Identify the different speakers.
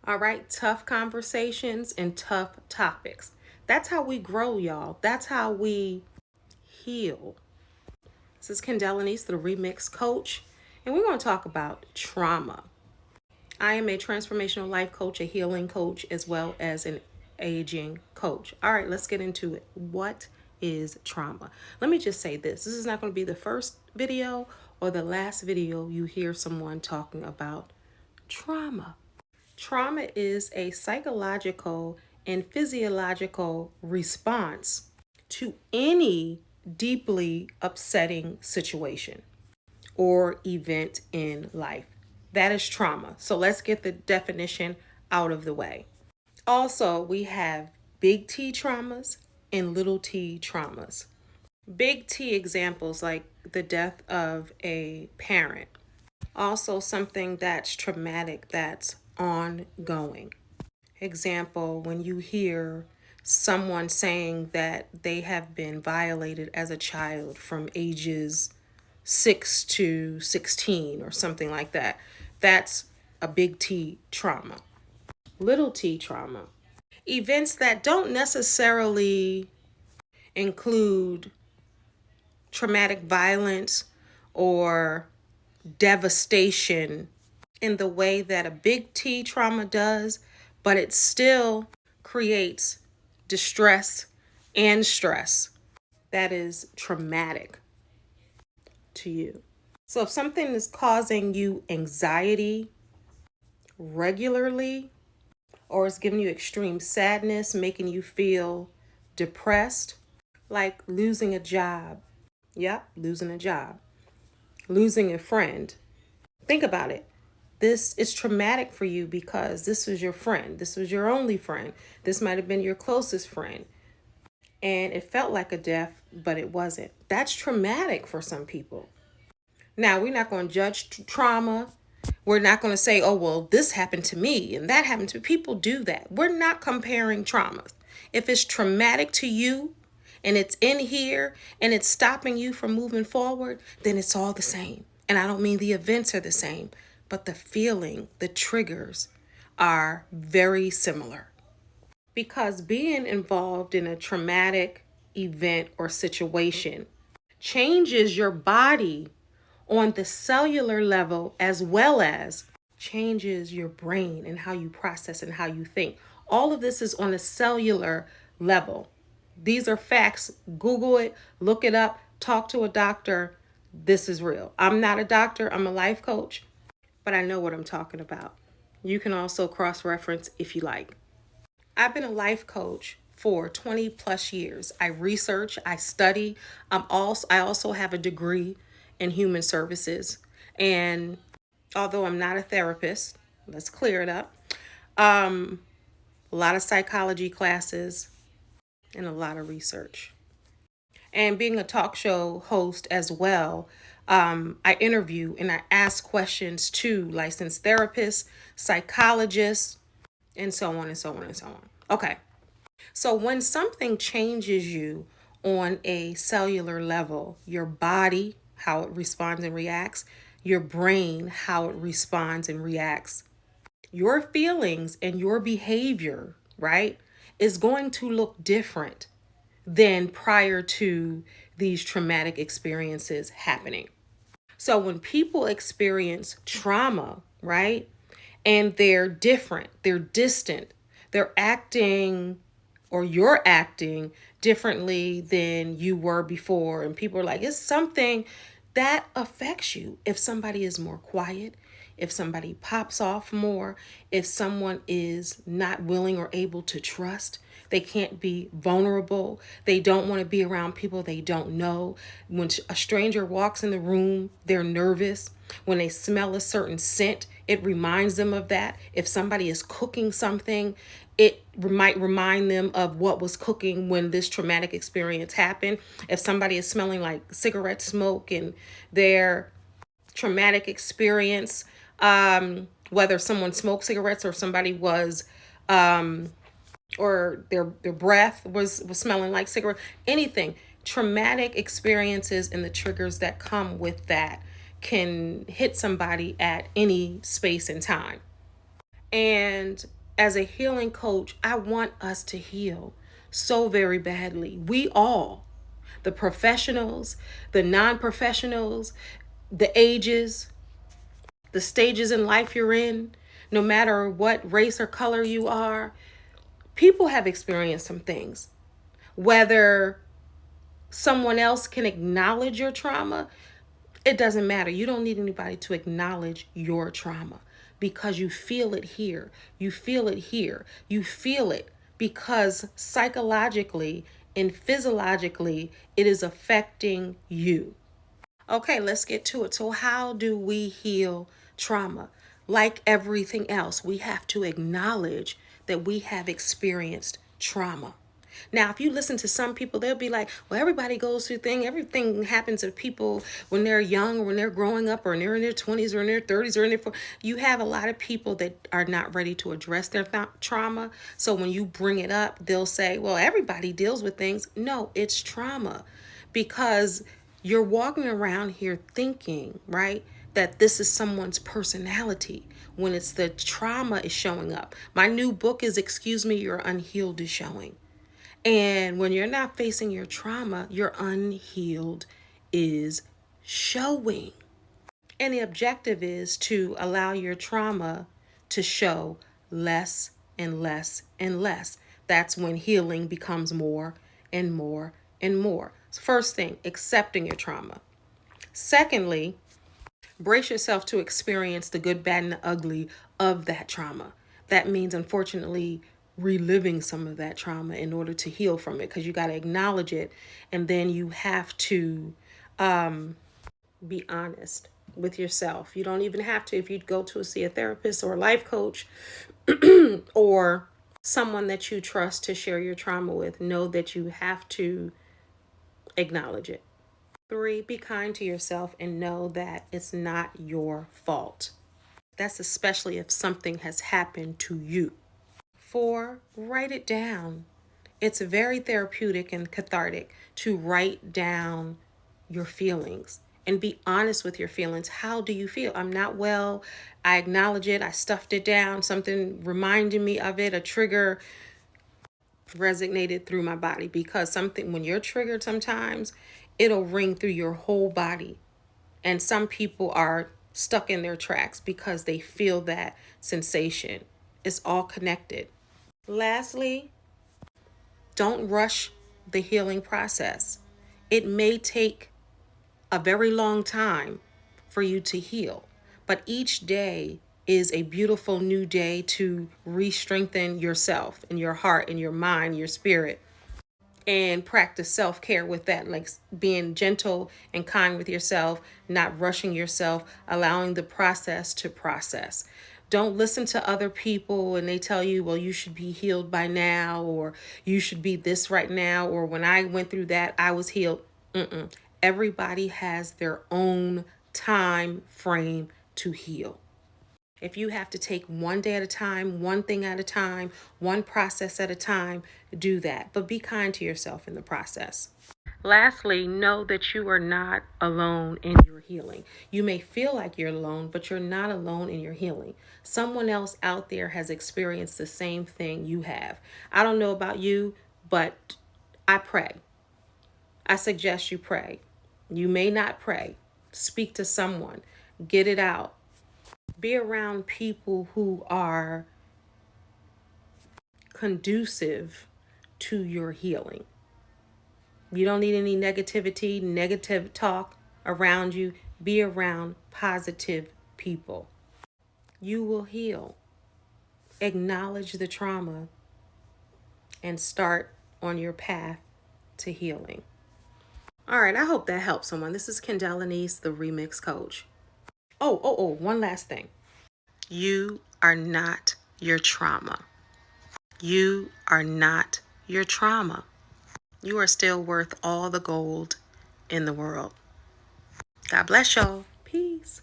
Speaker 1: All right, tough conversations and tough topics. That's how we grow, y'all. That's how we heal. This is Lenice, the Remix Coach, and we're going to talk about trauma. I am a transformational life coach, a healing coach, as well as an aging coach. All right, let's get into it. What is trauma? Let me just say this. This is not going to be the first video or the last video you hear someone talking about trauma. Trauma is a psychological and physiological response to any deeply upsetting situation or event in life. That is trauma. So let's get the definition out of the way. Also, we have big T traumas and little t traumas. Big T examples like the death of a parent. Also, something that's traumatic that's ongoing. Example, when you hear someone saying that they have been violated as a child from ages 6 to 16 or something like that, that's a big T trauma. Little t trauma. Events that don't necessarily include traumatic violence or devastation in the way that a big T trauma does, but it still creates distress and stress that is traumatic to you. So if something is causing you anxiety regularly, or it's giving you extreme sadness, making you feel depressed, like losing a job. Yep, losing a job. Losing a friend. Think about it. This is traumatic for you because this was your friend. This was your only friend. This might have been your closest friend. And it felt like a death, but it wasn't. That's traumatic for some people. Now, we're not going to judge trauma. We're not going to say, oh, well, this happened to me and that happened to me. People do that. We're not comparing traumas. If it's traumatic to you and it's in here and it's stopping you from moving forward, then it's all the same. And I don't mean the events are the same, but the feeling, the triggers are very similar. Because being involved in a traumatic event or situation changes your body on the cellular level as well as changes your brain and how you process and how you think. All of this is on a cellular level. These are facts. Google it, look it up, talk to a doctor. This is real. I'm not a doctor, I'm a life coach, but I know what I'm talking about. You can also cross-reference if you like. I've been a life coach for 20 plus years. I research, I study. I also have a degree in human services. And although I'm not a therapist, let's clear it up. A lot of psychology classes and a lot of research. And being a talk show host as well, I interview and I ask questions to licensed therapists, psychologists, and so on and so on and so on. Okay. So when something changes you on a cellular level, your body, how it responds and reacts, your brain, how it responds and reacts, your feelings and your behavior, right, is going to look different than prior to these traumatic experiences happening. So when people experience trauma, right, and they're different, they're distant, they're acting or you're acting differently than you were before. And people are like, it's something that affects you. If somebody is more quiet, if somebody pops off more, if someone is not willing or able to trust, they can't be vulnerable. They don't want to be around people they don't know. When a stranger walks in the room, they're nervous. When they smell a certain scent, it reminds them of that. If somebody is cooking something, it might remind them of what was cooking when this traumatic experience happened. If somebody is smelling like cigarette smoke and their traumatic experience, whether someone smoked cigarettes or somebody was or their breath was smelling like cigarette, anything, traumatic experiences and the triggers that come with that can hit somebody at any space and time. And as a healing coach, I want us to heal so very badly. We all, the professionals, the non-professionals, the ages, the stages in life you're in, no matter what race or color you are, people have experienced some things. Whether someone else can acknowledge your trauma, it doesn't matter. You don't need anybody to acknowledge your trauma because you feel it here. You feel it here. You feel it because psychologically and physiologically, it is affecting you. Okay, let's get to it. So, how do we heal trauma? Like everything else, we have to acknowledge that we have experienced trauma. Now, if you listen to some people, they'll be like, well, everybody goes through things. Everything happens to people when they're young, or when they're growing up, or when they're in their 20s, or in their 30s, or in their 40s. You have a lot of people that are not ready to address their trauma. So when you bring it up, they'll say, well, everybody deals with things. No, it's trauma because you're walking around here thinking, right, that this is someone's personality when it's the trauma is showing up. My new book is Excuse Me, You're Unhealed is showing. And when you're not facing your trauma, your unhealed is showing. And the objective is to allow your trauma to show less and less and less. That's when healing becomes more and more and more. First thing, accepting your trauma. Secondly, brace yourself to experience the good, bad, and the ugly of that trauma. That means, unfortunately, reliving some of that trauma in order to heal from it, because you got to acknowledge it, and then you have to be honest with yourself. You don't even have to, if you go to see a therapist or a life coach or someone that you trust to share your trauma with, know that you have to acknowledge it. 3, be kind to yourself and know that it's not your fault. That's especially if something has happened to you. 4, write it down. It's very therapeutic and cathartic to write down your feelings and be honest with your feelings. How do you feel? I'm not well. I acknowledge it. I stuffed it down. Something reminded me of it. A trigger resonated through my body, because something, when you're triggered, sometimes it'll ring through your whole body. And some people are stuck in their tracks because they feel that sensation. It's all connected. Lastly, don't rush the healing process. It may take a very long time for you to heal, but each day is a beautiful new day to re-strengthen yourself and your heart and your mind, your spirit, and practice self-care with that, like being gentle and kind with yourself, not rushing yourself, allowing the process to process. Don't listen to other people and they tell you, well, you should be healed by now, or you should be this right now, or when I went through that, I was healed. Everybody has their own time frame to heal. If you have to take one day at a time, one thing at a time, one process at a time, do that. But be kind to yourself in the process. Lastly, know that you are not alone in your healing. You may feel like you're alone, but you're not alone in your healing. Someone else out there has experienced the same thing you have. I don't know about you, but I pray. I suggest you pray. You may not pray. Speak to someone. Get it out. Be around people who are conducive to your healing. You don't need any negativity, negative talk around you. Be around positive people. You will heal. Acknowledge the trauma and start on your path to healing. All right, I hope that helps someone. This is Lenice, the Remix Coach. One last thing. You are not your trauma. You are not your trauma. You are still worth all the gold in the world. God bless y'all. Peace.